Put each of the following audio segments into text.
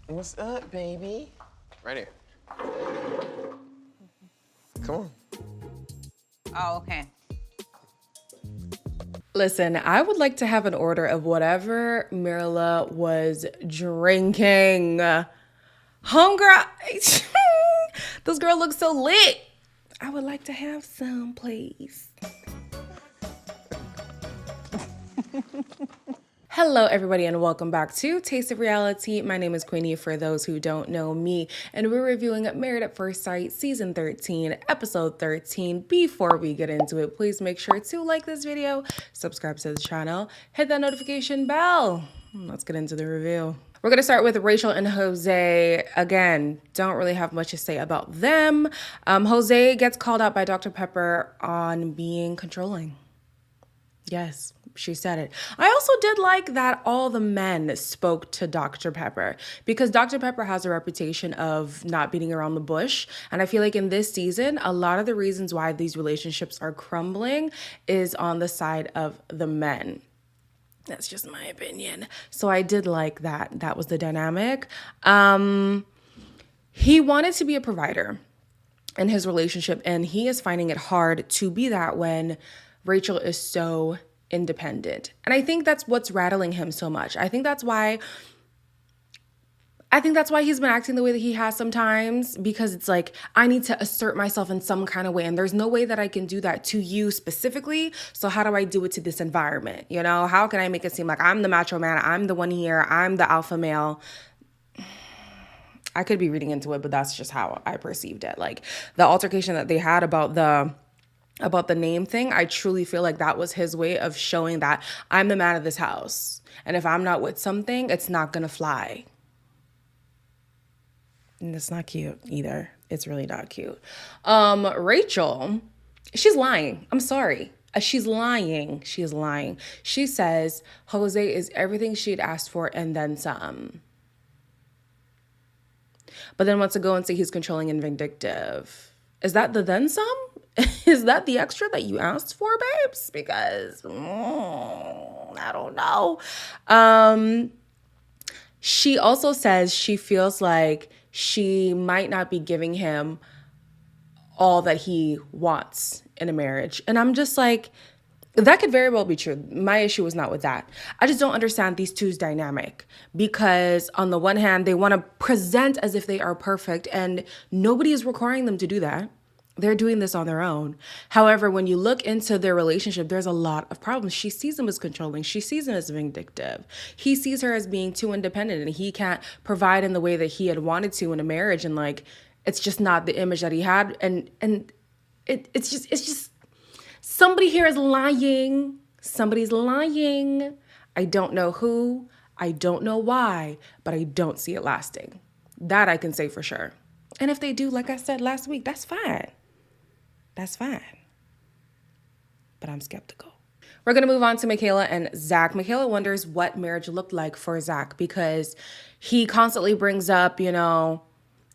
What's up, baby? Right here. Come on. Oh, okay. Listen, I would like to have an order of whatever Mirla was drinking. Homegirl, this girl looks so lit. I would like to have some, please. Hello, everybody, and welcome back to Taste of Reality. My name is Queenie, for those who don't know me, and we're reviewing Married at First Sight, Season 13, Episode 13. Before we get into it, please make sure to like this video, subscribe to the channel, hit that notification bell. Let's get into the review. We're going to start with Rachel and Jose. Again, don't really have much to say about them. Jose gets called out by Dr. Pepper on being controlling. Yes, she said it. I also did like that all the men spoke to Dr. Pepper, because Dr. Pepper has a reputation of not beating around the bush. And I feel like in this season, a lot of the reasons why these relationships are crumbling is on the side of the men. That's just my opinion. So I did like that. That was the dynamic. He wanted to be a provider in his relationship, and he is finding it hard to be that when Rachel is so independent. And I think that's what's rattling him so much. I think that's why he's been acting the way that he has sometimes, because it's like, I need to assert myself in some kind of way, and there's no way that I can do that to you specifically. So how do I do it to this environment? You know, how can I make it seem like I'm the macho man? I'm the one here. I'm the alpha male. I could be reading into it, but that's just how I perceived it. Like the altercation that they had about the name thing, I truly feel like that was his way of showing that I'm the man of this house. And if I'm not with something, it's not gonna fly. And it's not cute either. It's really not cute. Rachel, she's lying. I'm sorry. She's lying. She is lying. She says Jose is everything she'd asked for and then some. But then wants to go and say he's controlling and vindictive. Is that the then some? Is that the extra that you asked for, babes? Because I don't know. She also says she feels like she might not be giving him all that he wants in a marriage. And I'm just like, that could very well be true. My issue was not with that. I just don't understand these two's dynamic, because on the one hand, they want to present as if they are perfect, and nobody is requiring them to do that. They're doing this on their own. However, when you look into their relationship, there's a lot of problems. She sees him as controlling. She sees him as vindictive. He sees her as being too independent, and he can't provide in the way that he had wanted to in a marriage. And like, it's just not the image that he had. And it's just somebody here is lying. Somebody's lying. I don't know who. I don't know why, but I don't see it lasting. That I can say for sure. And if they do, like I said last week, that's fine. That's fine. But I'm skeptical. We're going to move on to Michaela and Zach. Michaela wonders what marriage looked like for Zach, because he constantly brings up, you know,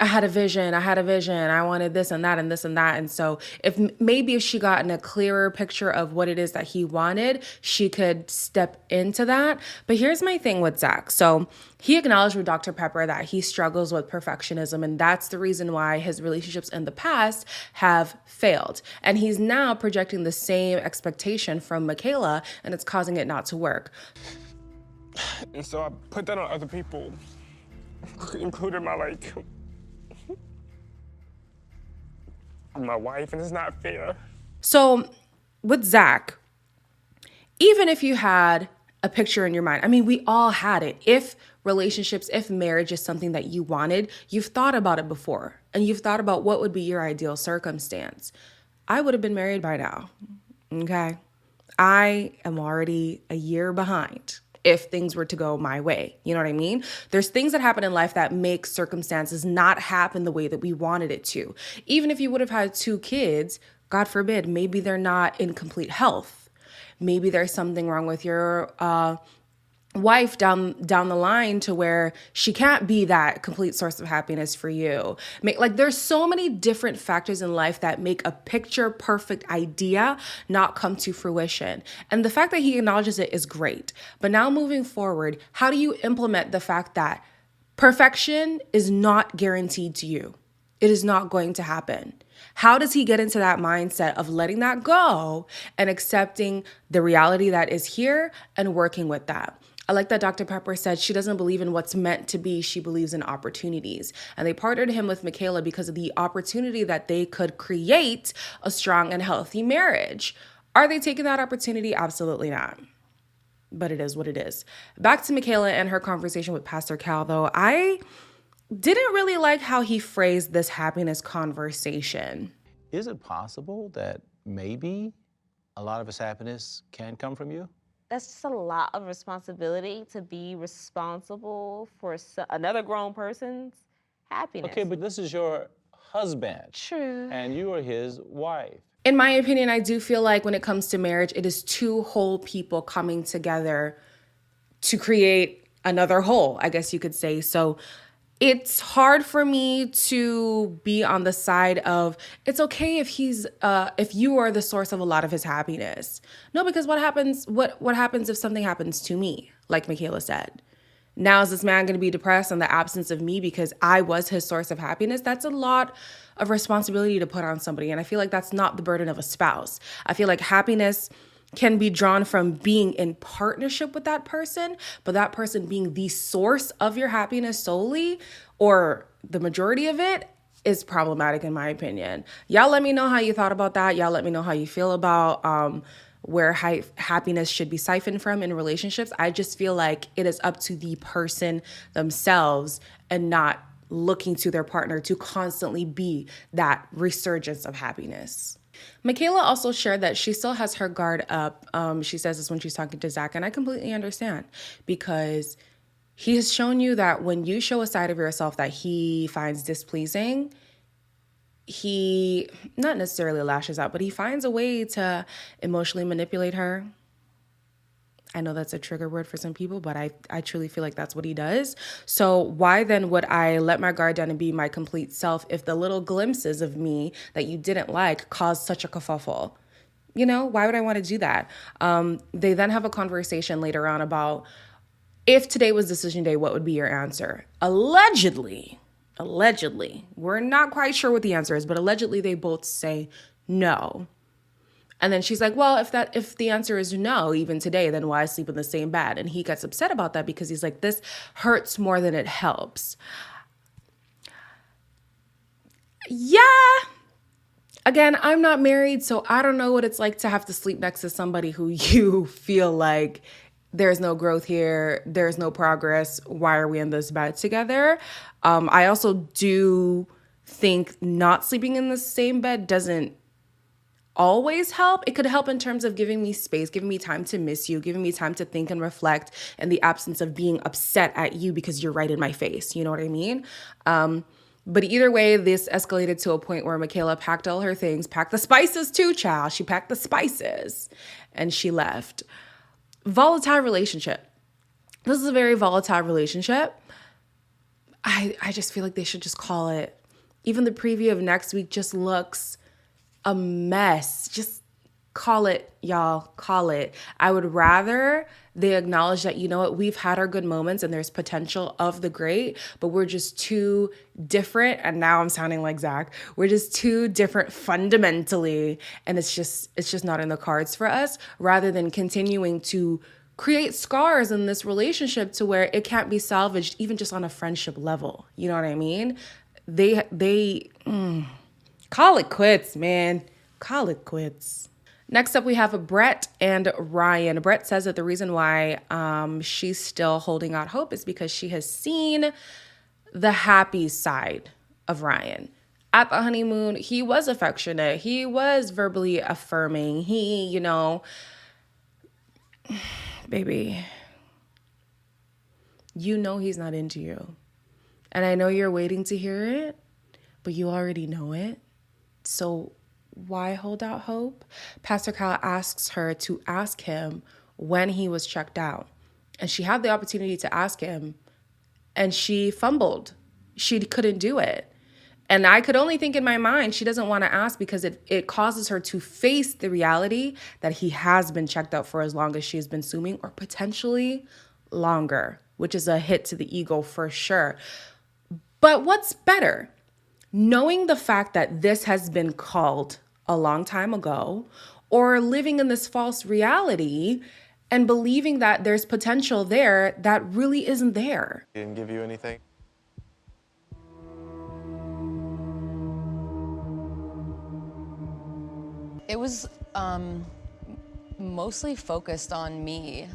I had a vision. I wanted this and that and this and that. And so if she got in a clearer picture of what it is that he wanted, she could step into that. But here's my thing with Zach. So he acknowledged with Dr. Pepper that he struggles with perfectionism, and that's the reason why his relationships in the past have failed. And he's now projecting the same expectation from Michaela, and it's causing it not to work. And so I put that on other people, including my wife, and it's not fair. So with Zach, even if you had a picture in your mind, I mean, we all had it. If marriage is something that you wanted, you've thought about it before, and you've thought about what would be your ideal circumstance. I would have been married by now, okay? I am already a year behind if things were to go my way. You know what I mean? There's things that happen in life that make circumstances not happen the way that we wanted it to. Even if you would have had 2 kids, God forbid, maybe they're not in complete health. Maybe there's something wrong with your wife down the line to where she can't be that complete source of happiness for you. Like, there's so many different factors in life that make a picture perfect idea not come to fruition. And the fact that he acknowledges it is great. But now moving forward, how do you implement the fact that Perfection is not guaranteed to you. It is not going to happen. How does he get into that mindset of letting that go and accepting the reality that is here and working with that? I like that Dr. Pepper said she doesn't believe in what's meant to be. She believes in opportunities. And they partnered him with Michaela because of the opportunity that they could create a strong and healthy marriage. Are they taking that opportunity? Absolutely not. But it is what it is. Back to Michaela and her conversation with Pastor Cal, though. I didn't really like how he phrased this happiness conversation. Is it possible that maybe a lot of his happiness can come from you? That's just a lot of responsibility to be responsible for another grown person's happiness. Okay, but this is your husband. True. And you are his wife. In my opinion, I do feel like when it comes to marriage, it is two whole people coming together to create another whole, I guess you could say. So it's hard for me to be on the side of it's okay if if you are the source of a lot of his happiness. No, because what happens if something happens to me, like Michaela said? Now is this man going to be depressed in the absence of me because I was his source of happiness? That's a lot of responsibility to put on somebody. And I feel like that's not the burden of a spouse. I feel like happiness can be drawn from being in partnership with that person, but that person being the source of your happiness solely, or the majority of it, is problematic in my opinion. Y'all let me know how you thought about that. Y'all let me know how you feel about where happiness should be siphoned from in relationships. I just feel like it is up to the person themselves and not looking to their partner to constantly be that resurgence of happiness. Michaela also shared that she still has her guard up. She says this when she's talking to Zach, and I completely understand because he has shown you that when you show a side of yourself that he finds displeasing, he not necessarily lashes out, but he finds a way to emotionally manipulate her. I know that's a trigger word for some people, but I truly feel like that's what he does. So why then would I let my guard down and be my complete self if the little glimpses of me that you didn't like caused such a kerfuffle? You know, why would I want to do that? They then have a conversation later on about if today was decision day, what would be your answer? Allegedly, we're not quite sure what the answer is, but allegedly they both say no. And then she's like, well, if the answer is no, even today, then why sleep in the same bed? And he gets upset about that because he's like, this hurts more than it helps. Yeah. Again, I'm not married, so I don't know what it's like to have to sleep next to somebody who you feel like there's no growth here, there's no progress, why are we in this bed together? I also do think not sleeping in the same bed doesn't always help. It could help in terms of giving me space, giving me time to miss you, giving me time to think and reflect in the absence of being upset at you because you're right in my face. You know what I mean? But either way, this escalated to a point where Michaela packed all her things, packed the spices too, child. She packed the spices and she left. Volatile relationship. This is a very volatile relationship. I just feel like they should just call it. Even the preview of next week just looks a mess. Just call it, y'all. Call it. I would rather they acknowledge that, you know what, we've had our good moments and there's potential of the great, but we're just too different. And now I'm sounding like Zach. We're just too different fundamentally. And it's just not in the cards for us, rather than continuing to create scars in this relationship to where it can't be salvaged, even just on a friendship level. You know what I mean? They call it quits, man. Call it quits. Next up, we have Brett and Ryan. Brett says that the reason why she's still holding out hope is because she has seen the happy side of Ryan. At the honeymoon, he was affectionate. He was verbally affirming. He, you know, baby, you know he's not into you. And I know you're waiting to hear it, but you already know it. So why hold out hope? Pastor Kyle asks her to ask him when he was checked out. And she had the opportunity to ask him, and she fumbled. She couldn't do it. And I could only think in my mind, she doesn't want to ask because it causes her to face the reality that he has been checked out for as long as she's been assuming, or potentially longer. which is a hit to the ego for sure. But what's better? Knowing the fact that this has been called a long time ago, or living in this false reality and believing that there's potential there that really isn't there. He didn't give you anything? It was mostly focused on me.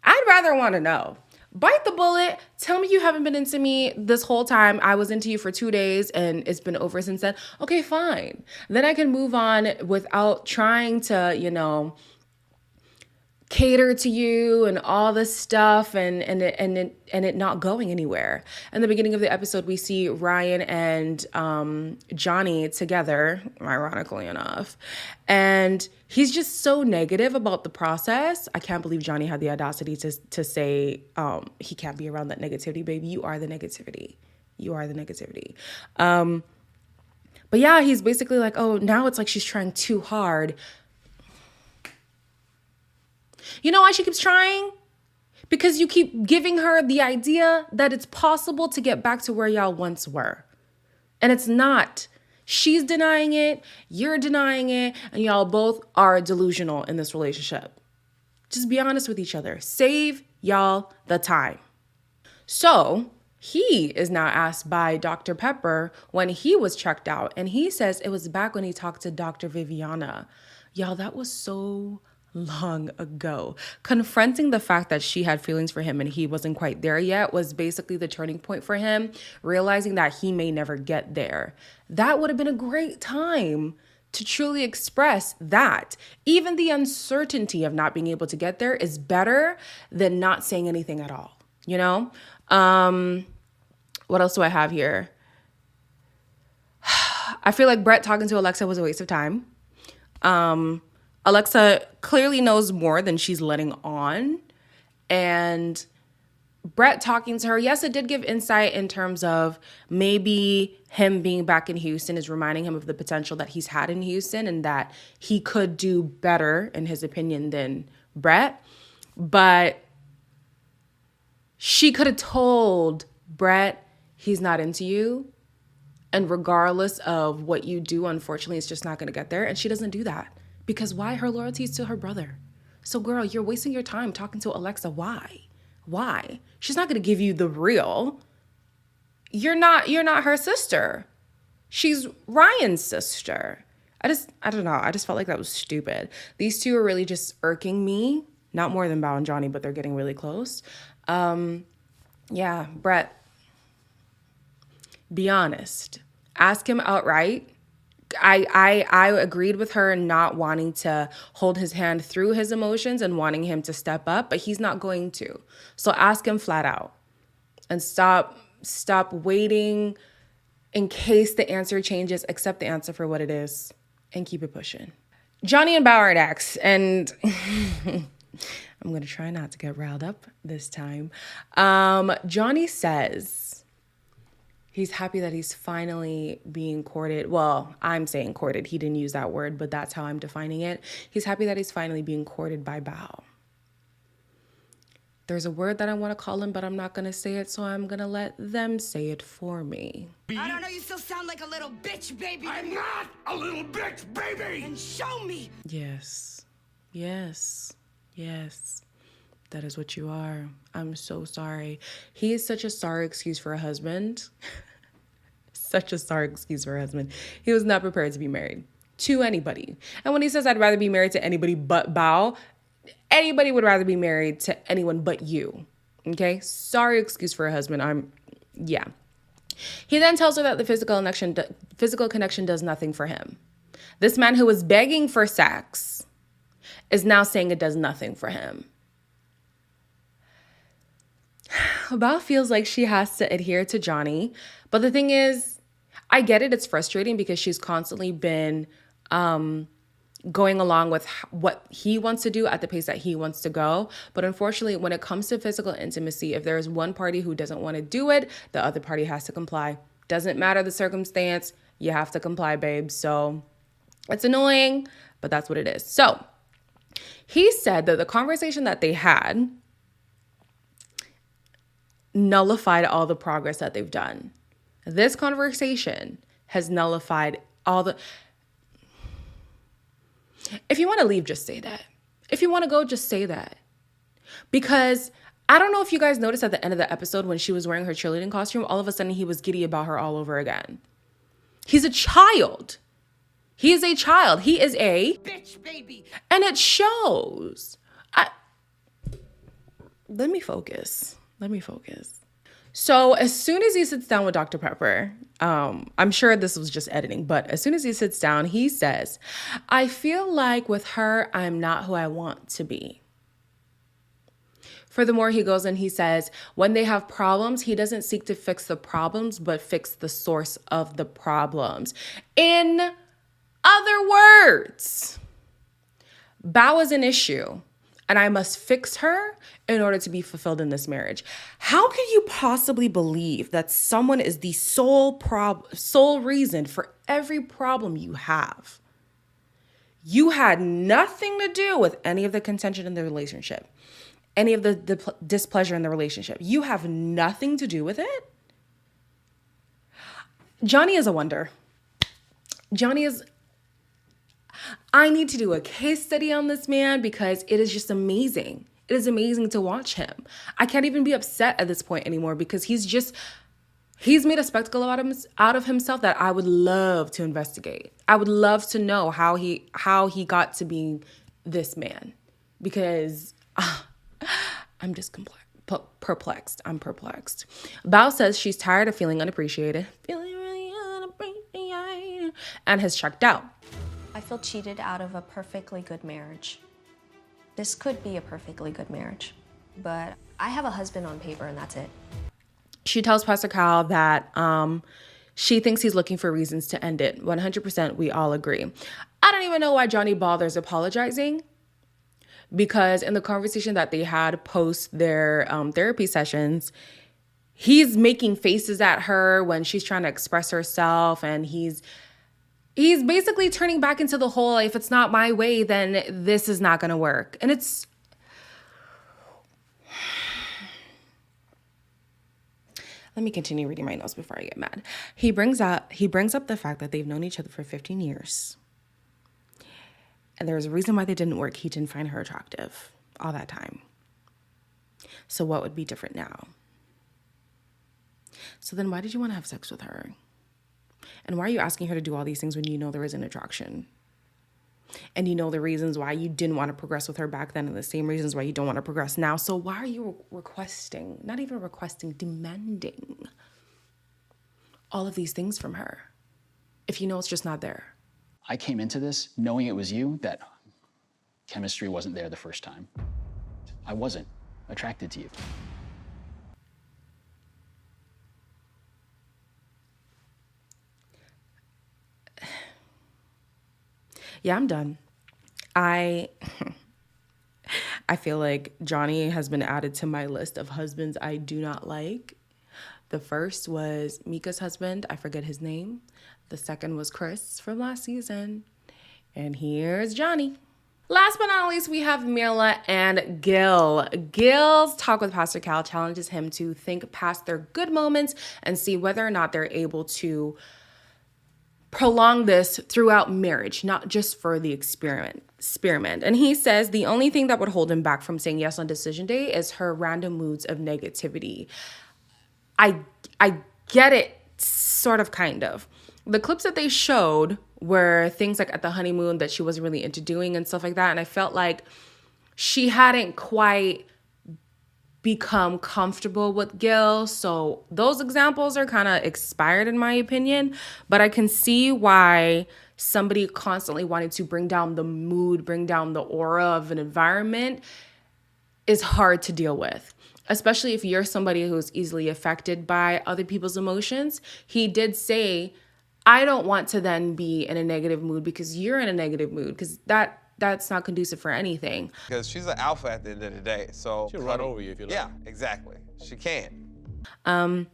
I'd rather want to know. Bite the bullet. Tell me you haven't been into me this whole time. I was into you for 2 days and it's been over since then. Okay, fine. Then I can move on without trying to, cater to you and all this stuff and it not going anywhere. In the beginning of the episode, we see Ryan and Johnny together, ironically enough, and he's just so negative about the process. I can't believe Johnny had the audacity to say he can't be around that negativity. Baby, you are the negativity. You are the negativity. But yeah, he's basically like, oh, now it's like she's trying too hard. You know why she keeps trying? Because you keep giving her the idea that it's possible to get back to where y'all once were. And it's not. She's denying it, you're denying it, and y'all both are delusional in this relationship. Just be honest with each other. Save y'all the time. So he is now asked by Dr. Pepper when he was checked out, and he says it was back when he talked to Dr. Viviana. Y'all, that was so long ago. Confronting the fact that she had feelings for him and he wasn't quite there yet was basically the turning point for him, realizing that he may never get there. That would have been a great time to truly express that. Even the uncertainty of not being able to get there is better than not saying anything at all, What else do I have here? I feel like Brett talking to Alexa was a waste of time. Alexa clearly knows more than she's letting on. And Brett talking to her, yes, it did give insight in terms of maybe him being back in Houston is reminding him of the potential that he's had in Houston and that he could do better, in his opinion, than Brett. But she could have told Brett, he's not into you. And regardless of what you do, unfortunately, it's just not going to get there. And she doesn't do that. Because why? Her loyalty is to her brother. So girl, you're wasting your time talking to Alexa. Why? Why? She's not going to give you the real. You're not her sister. She's Ryan's sister. I don't know. I just felt like that was stupid. These two are really just irking me. Not more than Bao and Johnny, but they're getting really close. Yeah, Brett, be honest. Ask him outright. I agreed with her not wanting to hold his hand through his emotions and wanting him to step up, but he's not going to. So ask him flat out and stop waiting in case the answer changes. Accept the answer for what it is and keep it pushing. Johnny and Bao are next, and I'm going to try not to get riled up this time. Johnny says he's happy that he's finally being courted. Well, I'm saying courted. He didn't use that word, but that's how I'm defining it. He's happy that he's finally being courted by Bao. There's a word that I want to call him, but I'm not going to say it, so I'm going to let them say it for me. I don't know, you still sound like a little bitch, baby. I'm not a little bitch, baby! And show me. Yes. Yes. Yes. That is what you are. I'm so sorry. He is such a sorry excuse for a husband. Such a sorry excuse for a husband. He was not prepared to be married to anybody. And when he says, I'd rather be married to anybody but Bao, anybody would rather be married to anyone but you. Okay? Sorry excuse for a husband. Yeah. He then tells her that the physical connection does nothing for him. This man who was begging for sex is now saying it does nothing for him. Bao feels like she has to adhere to Johnny. But the thing is, I get it. It's frustrating because she's constantly been going along with what he wants to do at the pace that he wants to go. But unfortunately, when it comes to physical intimacy, if there is one party who doesn't want to do it, the other party has to comply. Doesn't matter the circumstance. You have to comply, babe. So it's annoying, but that's what it is. So he said that the conversation that they had nullified all the progress that they've done. This conversation has nullified all the... If you want to leave, just say that. If you want to go, just say that. Because I don't know if you guys noticed at the end of the episode when she was wearing her cheerleading costume, all of a sudden he was giddy about her all over again. He's a child. He is a child. He is a Bitch, baby. And it shows. Let me focus. So as soon as he sits down with Dr. Pepper, I'm sure this was just editing, but as soon as he sits down, he says, I feel like with her, I'm not who I want to be. Furthermore, he goes and he says, when they have problems, he doesn't seek to fix the problems, but fix the source of the problems. In other words, Bao is an issue, and I must fix her in order to be fulfilled in this marriage. How can you possibly believe that someone is the sole reason for every problem you have? You had nothing to do with any of the contention in the relationship, any of the displeasure in the relationship. You have nothing to do with it. Johnny is a wonder. I need to do a case study on this man because it is just amazing. It is amazing to watch him. I can't even be upset at this point anymore because he's made a spectacle out of himself that I would love to investigate. I would love to know how he got to be this man because I'm just perplexed. I'm perplexed. Bao says she's tired of feeling unappreciated, and has checked out. I feel cheated out of a perfectly good marriage. This could be a perfectly good marriage, but I have a husband on paper and that's it. She tells Pastor Cal that she thinks he's looking for reasons to end it. 100% we all agree. I don't even know why Johnny bothers apologizing, because in the conversation that they had post their therapy sessions, he's making faces at her when she's trying to express herself, and he's basically turning back into the whole, if it's not my way, then this is not going to work. And it's... Let me continue reading my notes before I get mad. He brings up the fact that they've known each other for 15 years. And there's a reason why they didn't work. He didn't find her attractive all that time. So what would be different now? So then why did you want to have sex with her? And why are you asking her to do all these things when you know there isn't attraction? And you know the reasons why you didn't want to progress with her back then and the same reasons why you don't want to progress now. So why are you requesting, not even requesting, demanding all of these things from her if you know it's just not there? I came into this knowing it was you, that chemistry wasn't there the first time. I wasn't attracted to you. Yeah, I'm done. I feel like Johnny has been added to my list of husbands I do not like. The first was Mika's husband. I forget his name. The second was Chris from last season. And here's Johnny. Last but not least, we have Mirla and Gil. Gil's talk with Pastor Cal challenges him to think past their good moments and see whether or not they're able to prolong this throughout marriage, not just for the experiment. And he says the only thing that would hold him back from saying yes on decision day is her random moods of negativity. I get it, sort of, kind of. The clips that they showed were things like at the honeymoon that she wasn't really into doing and stuff like that. And I felt like she hadn't quite become comfortable with Gil. So those examples are kind of expired in my opinion, but I can see why somebody constantly wanting to bring down the mood, bring down the aura of an environment is hard to deal with, especially if you're somebody who's easily affected by other people's emotions. He did say, I don't want to then be in a negative mood because you're in a negative mood, because that's not conducive for anything. Because she's an alpha at the end of the day, so... She'll run over you if you like. Yeah, exactly. She can.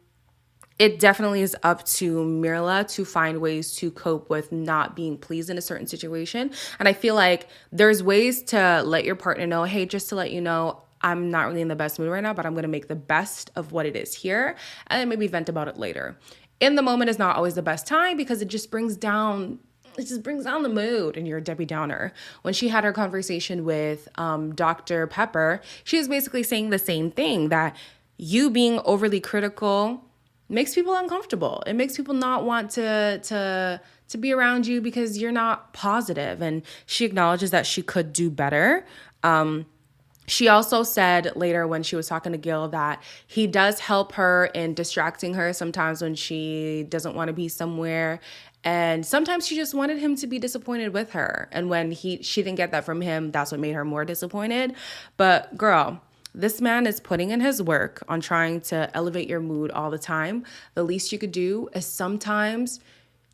It definitely is up to Mirla to find ways to cope with not being pleased in a certain situation. And I feel like there's ways to let your partner know, hey, just to let you know, I'm not really in the best mood right now, but I'm going to make the best of what it is here and then maybe vent about it later. In the moment is not always the best time because it just brings down the mood and you're a Debbie Downer. When she had her conversation with Dr. Pepper, she was basically saying the same thing, that you being overly critical makes people uncomfortable. It makes people not want to be around you because you're not positive. And she acknowledges that she could do better. She also said later when she was talking to Gil that he does help her in distracting her sometimes when she doesn't want to be somewhere. And sometimes she just wanted him to be disappointed with her. And when she didn't get that from him, that's what made her more disappointed. But girl, this man is putting in his work on trying to elevate your mood all the time. The least you could do is sometimes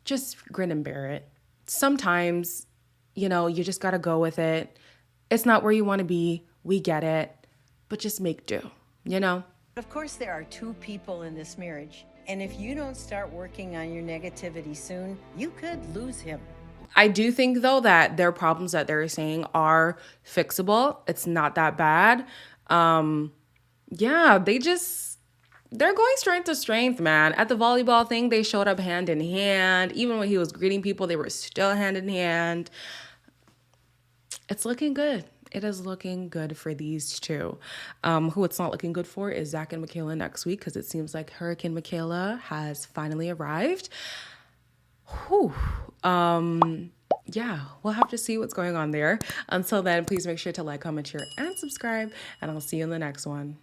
just grin and bear it. Sometimes, you just got to go with it. It's not where you want to be. We get it, but just make do, Of course, there are two people in this marriage. And if you don't start working on your negativity soon, you could lose him. I do think, though, that their problems that they're saying are fixable. It's not that bad. They're going strength to strength, man. At the volleyball thing, they showed up hand in hand. Even when he was greeting people, they were still hand in hand. It's looking good. It is looking good for these two. Who it's not looking good for is Zach and Michaela next week, because it seems like Hurricane Michaela has finally arrived. Whew. We'll have to see what's going on there. Until then, please make sure to like, comment, share, and subscribe, and I'll see you in the next one.